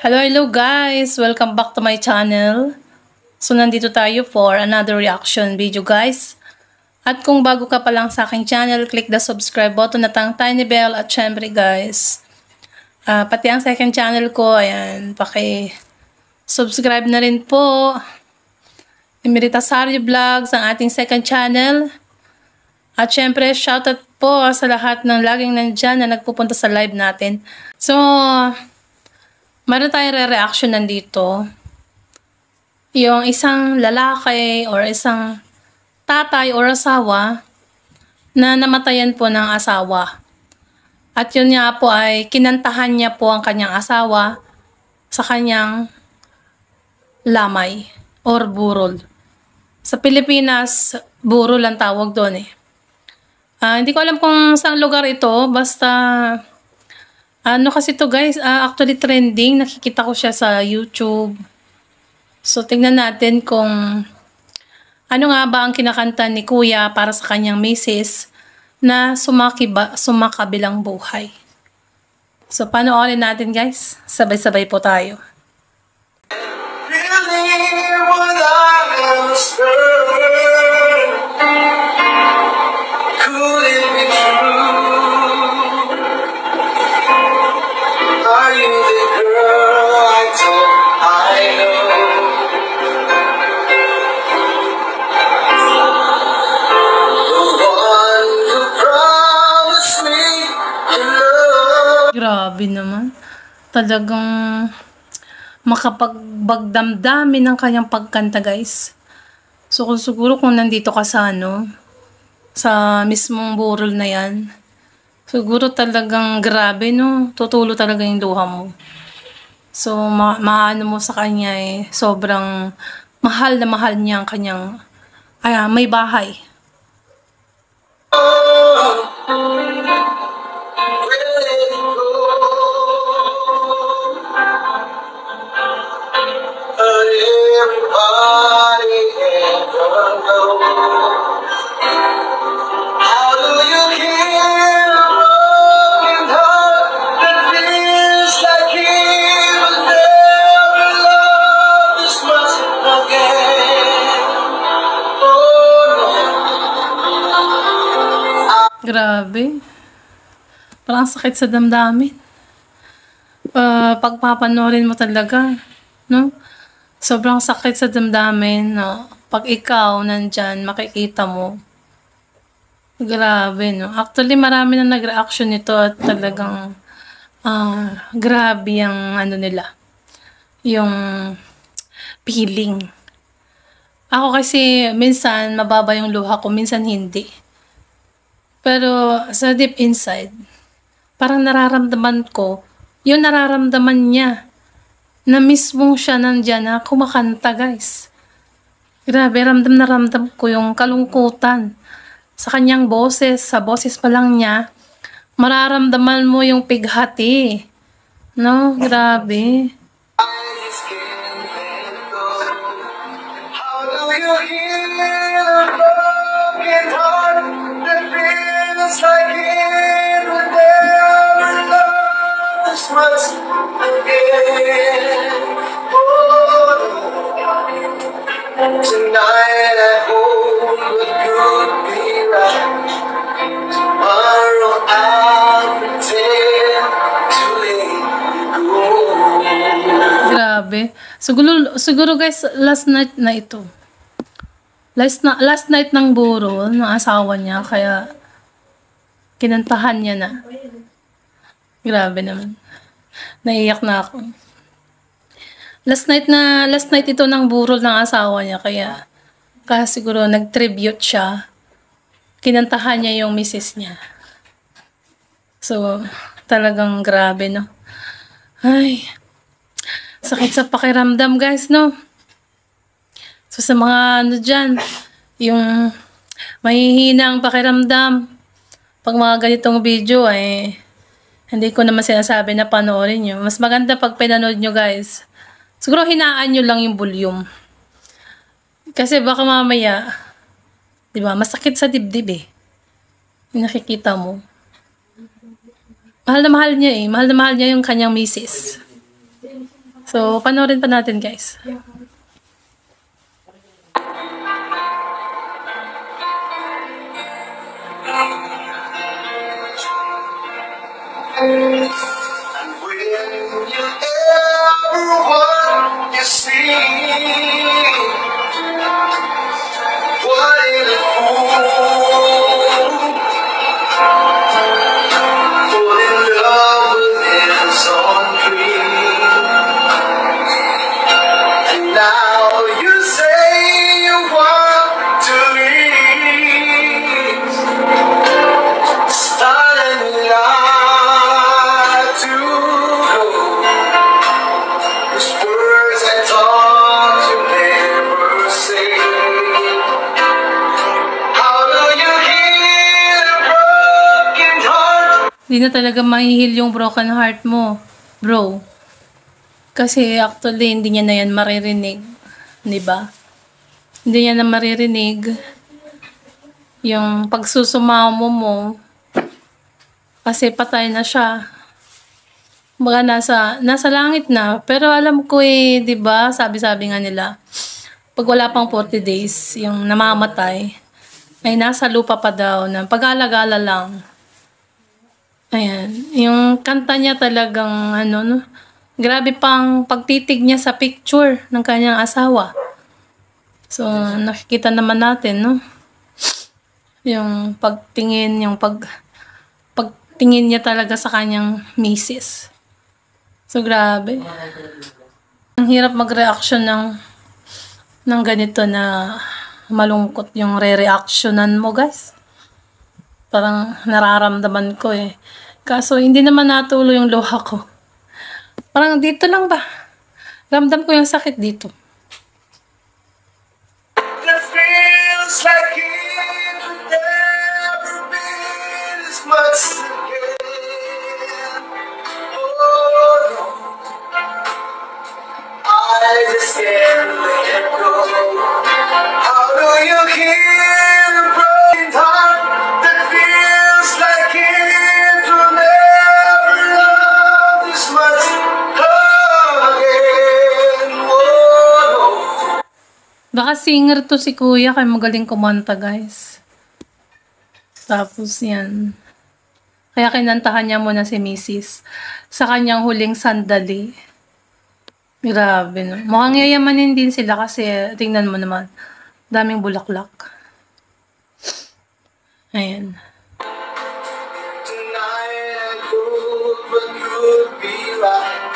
Hello guys! Welcome back to my channel. So nandito tayo for another reaction video guys. At kung bago ka pa lang sa aking channel, click the subscribe button at ang tiny bell at syempre guys. Pati ang second channel ko, ayan, subscribe na rin po. Emerita Sari Vlogs ang ating second channel. At syempre, shoutout po sa lahat ng laging nandyan na nagpupunta sa live natin. So, meron tayong re-reaction nandito. Yung isang lalaki or isang tatay or asawa na namatayan po ng asawa. At yun nga po ay kinantahan niya po ang kanyang asawa sa kanyang lamay or burol. Sa Pilipinas, burol ang tawag doon eh. Hindi ko alam kung saan lugar ito, basta ano kasi to guys, actually trending, nakikita ko siya sa YouTube. So tingnan natin kung ano nga ba ang kinakanta ni Kuya para sa kanyang misis na sumakabilang buhay. So panoorin natin guys, sabay-sabay po tayo. Grabe naman. Talagang makapagbagdamdamin ng kanyang pagkanta guys. So siguro kung nandito ka sa sa mismong burol na yan, siguro talagang grabe no. Tutulo talaga yung luha mo. So maano mo sa kanya eh, sobrang mahal na mahal niya ang kanyang may bahay. Grabe. Parang sakit sa damdamin. Pagpapanorin mo talaga, no? Sobrang sakit sa damdamin, no? Pag ikaw nandyan, makikita mo. Grabe, no? Actually, marami na nag-reaction nito at talagang grabe yung nila. Yung feeling. Ako kasi, minsan, mababa yung luha ko, minsan hindi. Pero sa deep inside, parang nararamdaman ko, yung nararamdaman niya, na mismong siya nandyan na kumakanta guys. Grabe, ramdam na ramdam ko yung kalungkutan sa kanyang boses, sa boses pa lang niya, mararamdaman mo yung pighati. No, grabe. It's like it would never love this much again. Oh, tonight I hope it could be right. Tomorrow I'll pretend to let you go. Grabe. Siguro guys, last night na ito. Last night ng burol ng asawa niya, kaya kinantahan niya na. Grabe naman. Naiyak na ako. Last night ito ng burol ng asawa niya, kaya siguro nag-tribute siya. Kinantahan niya yung misis niya. So, talagang grabe, no? Ay, sakit sa pakiramdam, guys, no? So, sa mga dyan, yung mahihina ang pakiramdam, pag mga ganitong video hindi ko naman sinasabi na panoorin nyo. Mas maganda pag pinanood nyo guys. Siguro hinaan nyo lang yung volume. Kasi baka mamaya, diba, masakit sa dibdib eh. Yung nakikita mo. Mahal na mahal niya eh. Mahal na mahal niya yung kanyang misis. So, panoorin pa natin, guys. When you ever want you see what in a fool fall in love with his own dream, and now you say you want to leave, start a new life to go. Those words I thought you never say. How do you heal a broken heart? Di na talaga mahihil yung broken heart mo, bro. Kasi actually, hindi niya na yan maririnig. Diba? Hindi niya na maririnig yung pagsusumamo mo. Kasi patay na siya. Baka nasa langit na. Pero alam ko diba? Sabi-sabi nga nila, pag wala pang 40 days, yung namamatay, ay nasa lupa pa daw na pag-alagala lang. Ayan. Yung kanta niya talagang, no? Grabe pang pagtitig niya sa picture ng kanyang asawa. So, nakikita naman natin, no? Yung pagtingin, yung pagtingin niya talaga sa kanyang misis. So, grabe. Ang hirap mag-reaction ng ganito na malungkot yung re-reactionan mo, guys. Parang nararamdaman ko Kaso, hindi naman natuloy yung luha ko. Parang dito lang ba? Ramdam ko yung sakit dito. That feels like it would never be this much again. Oh no, I just can't let go. How do you heal a broken heart that feels like it will never love this much again? Oh no. Baka singer to si kuya, kaya magaling kumanta, guys. Tapos yan. Kaya kinantahan niya muna si Mrs. sa kanyang huling sandali. Grabe, no? Mukhang yayamanin din sila kasi tingnan mo naman. Daming bulaklak. Ayan. Tonight I hope what could be right.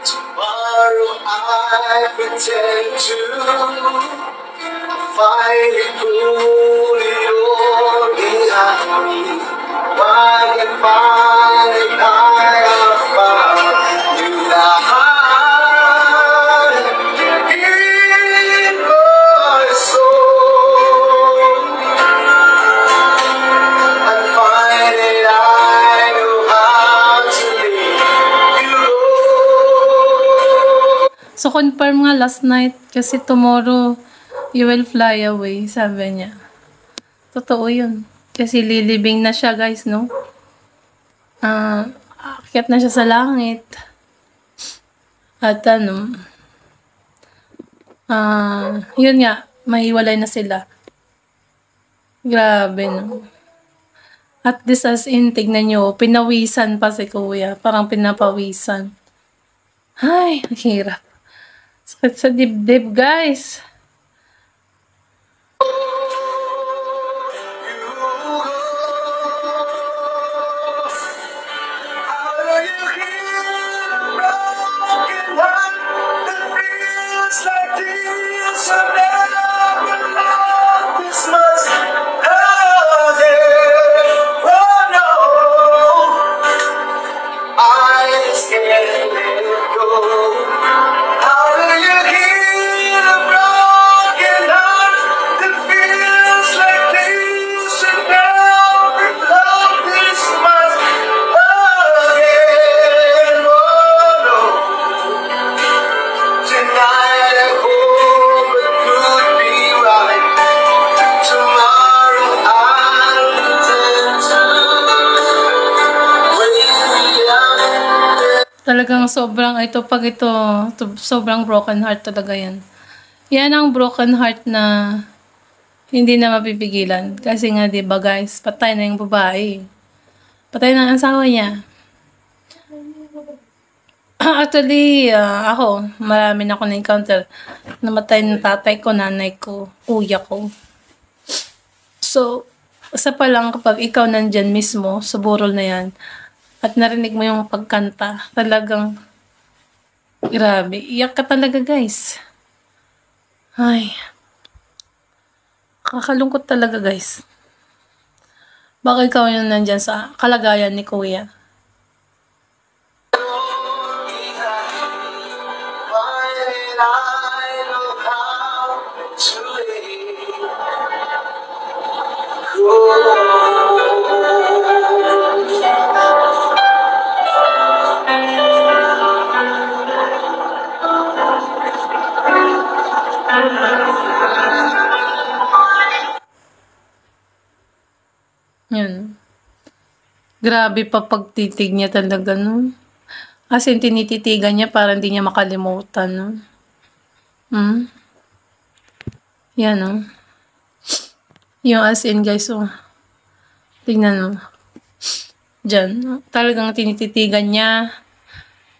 Tomorrow I pretend to finally put it all behind me. Why can finally I found you now in my soul, and finally I know how to leave you alone. So, confirm nga last night kasi tomorrow you will fly away, sabi niya. Totoo yun. Kasi lilibing na siya, guys, no? Aakyat na siya sa langit. At yun nga, mahiwalay na sila. Grabe, no? At this as in, tignan nyo, pinawisan pa si kuya. Parang pinapawisan. Ay, ang hirap. Sakit sa dibdib, guys. Talagang sobrang sobrang broken heart talaga yan. Yan ang broken heart na hindi na mapipigilan. Kasi nga 'di ba guys, patay na yung babae. Patay na ang asawa niya. Actually, ako, marami na ako na-encounter. Namatay ng tatay ko, nanay ko, kuya ko. So, isa pa lang kapag ikaw nandyan mismo sa burol na yan at narinig mo yung pagkanta, talagang grabe. Iyak ka talaga guys. Ay, kakalungkot talaga guys. Baka ikaw yung nandyan sa kalagayan ni kuya. Yun. Grabe pa pagtitig niya talaga, no? As in, tinititigan niya para hindi niya makalimutan, no? Yan, no? Yung as in, guys, oh. Tingnan mo. Diyan, no? Talagang tinititigan niya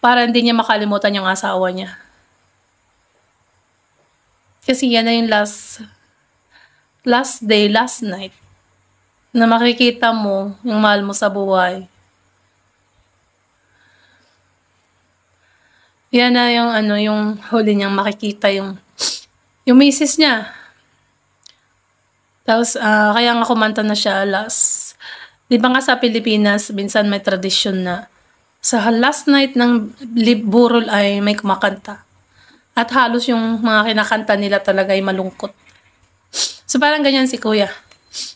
para hindi niya makalimutan yung asawa niya. Kasi yan na yung last day, last night na makikita mo yung mahal mo sa buhay. Yan na yung yung huli niyang makikita yung misis niya. Tapos, kaya nga kumanta na siya last. Di ba nga sa Pilipinas, minsan may tradisyon na sa last night ng burol ay may kumakanta. At halos yung mga kinakanta nila talaga ay malungkot. So, parang ganyan si kuya.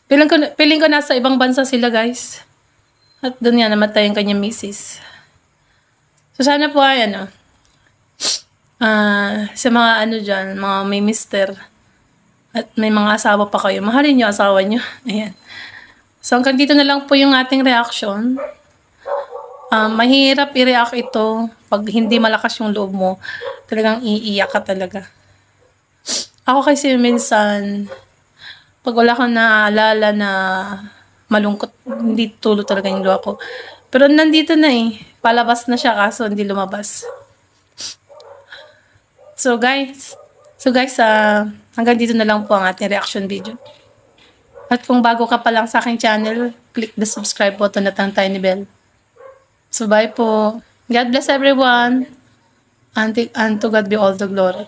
Piling ko nasa ibang bansa sila, guys. At doon yan, namatay yung kanyang misis. So, sana po ay, sa mga dyan, mga may mister, at may mga asawa pa kayo, mahalin nyo asawa nyo. Ayan. So, hanggang dito na lang po yung ating reaction. Mahirap i-react ito pag hindi malakas yung loob mo. Talagang iiyak ka talaga. Ako kasi minsan, pag wala kang naaalala na malungkot, hindi tulo talaga yung luha ko. Pero nandito na palabas na siya kaso hindi lumabas. So guys, hanggang dito na lang po ang ating reaction video. At kung bago ka pa lang sa aking channel, click the subscribe button at ang tiny bell. So bye po. God bless everyone. And to God be all the glory.